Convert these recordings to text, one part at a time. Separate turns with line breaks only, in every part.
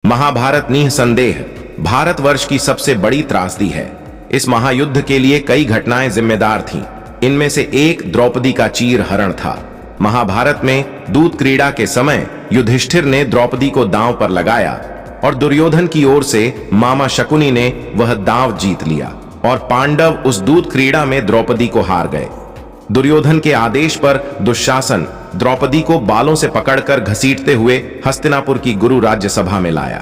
महाभारत निःसंदेह भारतवर्ष की सबसे बड़ी त्रासदी है। इस महायुद्ध के लिए कई घटनाएं जिम्मेदार थीं। इनमें से एक द्रौपदी का चीर हरण था। महाभारत में दूत क्रीड़ा के समय युधिष्ठिर ने द्रौपदी को दांव पर लगाया और दुर्योधन की ओर से मामा शकुनी ने वह दांव जीत लिया और पांडव उस दूत क्रीड़ा में द्रौपदी को हार गए। दुर्योधन के आदेश पर दुशासन द्रौपदी को बालों से पकड़कर घसीटते हुए हस्तिनापुर की गुरु राज्य सभा में लाया।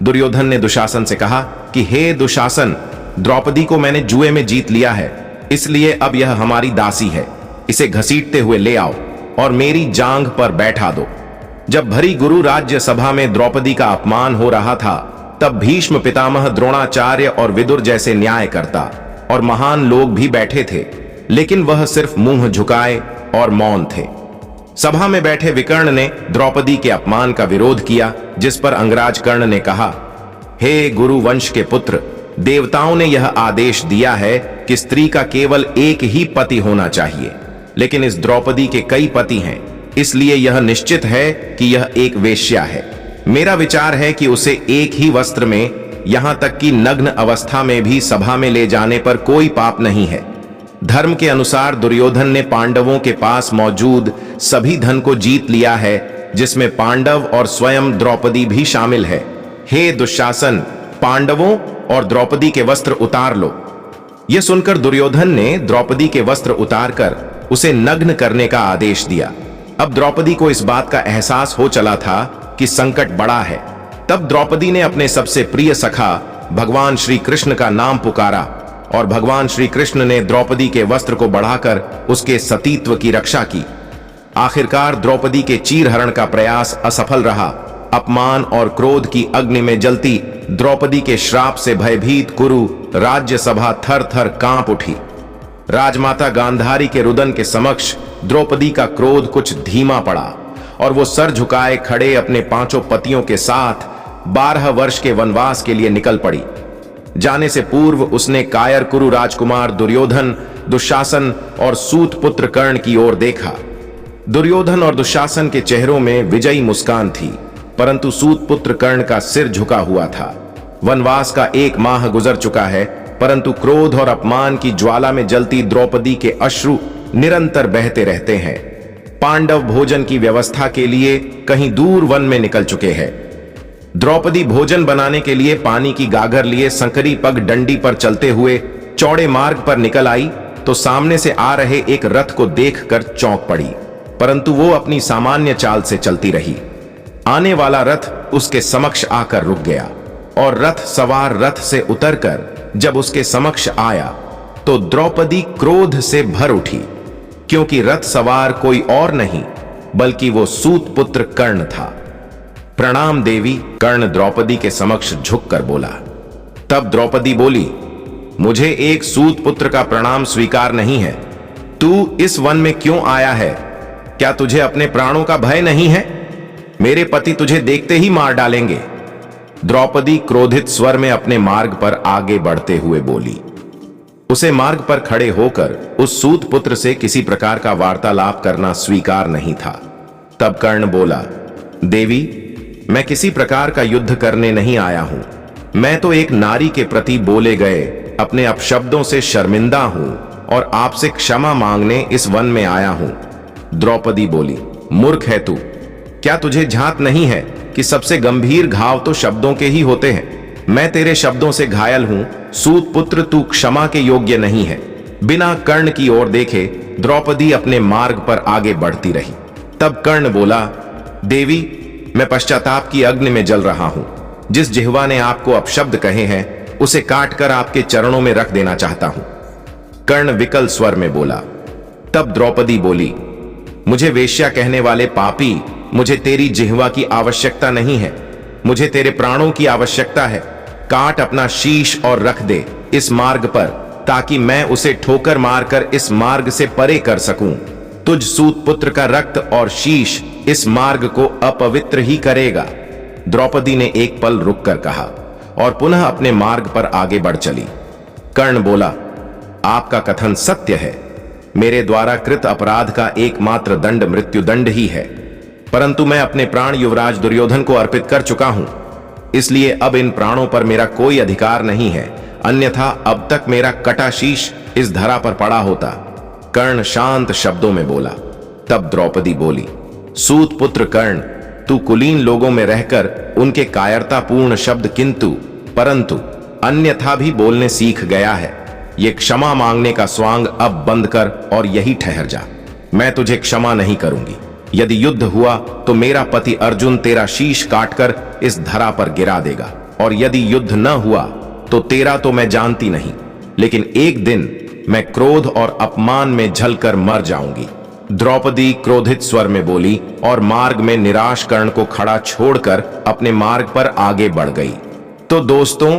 दुर्योधन ने दुशासन से कहा कि हे दुशासन, द्रौपदी को मैंने जुए में जीत लिया है, इसलिए अब यह हमारी दासी है। इसे घसीटते हुए ले आओ और मेरी जांघ पर बैठा दो। जब भरी गुरु राज्य सभा में द्रौपदी का अपमान हो रहा था, तब भीष्म पितामह, द्रोणाचार्य और विदुर जैसे न्यायकर्ता और महान लोग भी बैठे थे, लेकिन वह सिर्फ मुंह झुकाए और मौन थे। सभा में बैठे विकर्ण ने द्रौपदी के अपमान का विरोध किया, जिस पर अंगराज कर्ण ने कहा, हे गुरु वंश के पुत्र, देवताओं ने यह आदेश दिया है कि स्त्री का केवल एक ही पति होना चाहिए, लेकिन इस द्रौपदी के कई पति हैं, इसलिए यह निश्चित है कि यह एक वेश्या है। मेरा विचार है कि उसे एक ही वस्त्र में, यहां तक कि नग्न अवस्था में भी सभा में ले जाने पर कोई पाप नहीं है। धर्म के अनुसार दुर्योधन ने पांडवों के पास मौजूद सभी धन को जीत लिया है, जिसमें पांडव और स्वयं द्रौपदी भी शामिल है। हे दुशासन, पांडवों और द्रौपदी के वस्त्र उतार लो। यह सुनकर दुर्योधन ने द्रौपदी के वस्त्र उतारकर उसे नग्न करने का आदेश दिया। अब द्रौपदी को इस बात का एहसास हो चला था कि संकट बड़ा है। तब द्रौपदी ने अपने सबसे प्रिय सखा भगवान श्री कृष्ण का नाम पुकारा और भगवान श्री कृष्ण ने द्रौपदी के वस्त्र को बढ़ाकर उसके सतीत्व की रक्षा की। आखिरकार द्रौपदी के चीरहरण का प्रयास असफल रहा। अपमान और क्रोध की अग्नि में जलती द्रौपदी के श्राप से भयभीत कुरु राज्य सभा थर थर कांप उठी। राजमाता गांधारी के रुदन के समक्ष द्रौपदी का क्रोध कुछ धीमा पड़ा और वो सर झुकाए खड़े अपने पांचों पतियों के साथ 12 वर्ष के वनवास के लिए निकल पड़ी। जाने से पूर्व उसने कायर कुरु राजकुमार दुर्योधन, दुशासन और सूत पुत्र कर्ण की ओर देखा। दुर्योधन और दुशासन के चेहरों में विजयी मुस्कान थी, परंतु सूत पुत्र कर्ण का सिर झुका हुआ था। वनवास का 1 माह गुजर चुका है, परंतु क्रोध और अपमान की ज्वाला में जलती द्रौपदी के अश्रु निरंतर बहते रहते हैं। पांडव भोजन की व्यवस्था के लिए कहीं दूर वन में निकल चुके हैं। द्रौपदी भोजन बनाने के लिए पानी की गागर लिए संकरी पग डंडी पर चलते हुए चौड़े मार्ग पर निकल आई तो सामने से आ रहे एक रथ को देखकर चौंक पड़ी, परंतु वो अपनी सामान्य चाल से चलती रही। आने वाला रथ उसके समक्ष आकर रुक गया और रथ सवार रथ से उतरकर जब उसके समक्ष आया तो द्रौपदी क्रोध से भर उठी, क्योंकि रथ सवार कोई और नहीं बल्कि वो सूत पुत्र कर्ण था। प्रणाम देवी, कर्ण द्रौपदी के समक्ष झुककर बोला। तब द्रौपदी बोली, मुझे एक सूत पुत्र का प्रणाम स्वीकार नहीं है। तू इस वन में क्यों आया है? क्या तुझे अपने प्राणों का भय नहीं है? मेरे पति तुझे देखते ही मार डालेंगे। द्रौपदी क्रोधित स्वर में अपने मार्ग पर आगे बढ़ते हुए बोली। उसे मार्ग पर खड़े होकर उस सूत पुत्र से किसी प्रकार का वार्तालाप करना स्वीकार नहीं था। तब कर्ण बोला, देवी, मैं किसी प्रकार का युद्ध करने नहीं आया हूं। मैं तो एक नारी के प्रति बोले गए अपने अपशब्दों से शर्मिंदा हूं और आपसे क्षमा मांगने इस वन में आया हूं। द्रौपदी बोली, मूर्ख है तू। क्या तुझे झांक नहीं है कि सबसे गंभीर घाव तो शब्दों के ही होते हैं? मैं तेरे शब्दों से घायल हूं। सूत पुत्र, तू क्षमा के योग्य नहीं है। बिना कर्ण की ओर देखे द्रौपदी अपने मार्ग पर आगे बढ़ती रही। तब कर्ण बोला, देवी, मैं पश्चाताप की अग्नि में जल रहा हूं। जिस जिह्वा ने आपको अपशब्द कहे हैं उसे काटकर आपके चरणों में रख देना चाहता हूं। कर्ण विकल स्वर में बोला। तब द्रौपदी बोली, मुझे वेश्या कहने वाले पापी, मुझे तेरी जिह्वा की आवश्यकता नहीं है, मुझे तेरे प्राणों की आवश्यकता है। काट अपना शीश और रख दे इस मार्ग पर, ताकि मैं उसे ठोकर मारकर इस मार्ग से परे कर सकूं। तुझ सूत पुत्र का रक्त और शीश इस मार्ग को अपवित्र ही करेगा। द्रौपदी ने एक पल रुककर कहा और पुनः अपने मार्ग पर आगे बढ़ चली। कर्ण बोला, आपका कथन सत्य है। मेरे द्वारा कृत अपराध का एकमात्र दंड मृत्युदंड ही है, परंतु मैं अपने प्राण युवराज दुर्योधन को अर्पित कर चुका हूं। इसलिए अब इन प्राणों पर मेरा कोई अधिकार नहीं है, अन्यथा अब तक मेरा कटा शीश इस धरा पर पड़ा होता। कर्ण शांत शब्दों में बोला। तब द्रौपदी बोली, सूत पुत्र कर्ण, तू कुलीन लोगों में रहकर उनके कायरतापूर्ण शब्द किंतु परंतु अन्यथा भी बोलने सीख गया है। ये क्षमा मांगने का स्वांग अब बंद कर और यही ठहर जा। मैं तुझे क्षमा नहीं करूंगी। यदि युद्ध हुआ तो मेरा पति अर्जुन तेरा शीश काटकर इस धरा पर गिरा देगा, और यदि युद्ध न हुआ तो तेरा तो मैं जानती नहीं, लेकिन एक दिन मैं क्रोध और अपमान में झलकर मर जाऊंगी। द्रौपदी क्रोधित स्वर में बोली और मार्ग में निराश कर्ण को खड़ा छोड़कर अपने मार्ग पर आगे बढ़ गई। तो दोस्तों,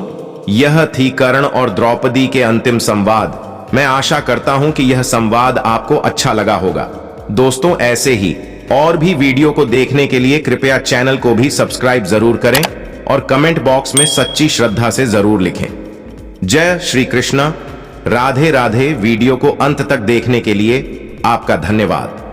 यह थी कर्ण और द्रौपदी के अंतिम संवाद। मैं आशा करता हूं कि यह संवाद आपको अच्छा लगा होगा। दोस्तों, ऐसे ही और भी वीडियो को देखने के लिए कृपया चैनल को भी सब्सक्राइब जरूर करें और कमेंट बॉक्स में सच्ची श्रद्धा से जरूर लिखें। जय श्री कृष्ण। राधे राधे। वीडियो को अंत तक देखने के लिए आपका धन्यवाद।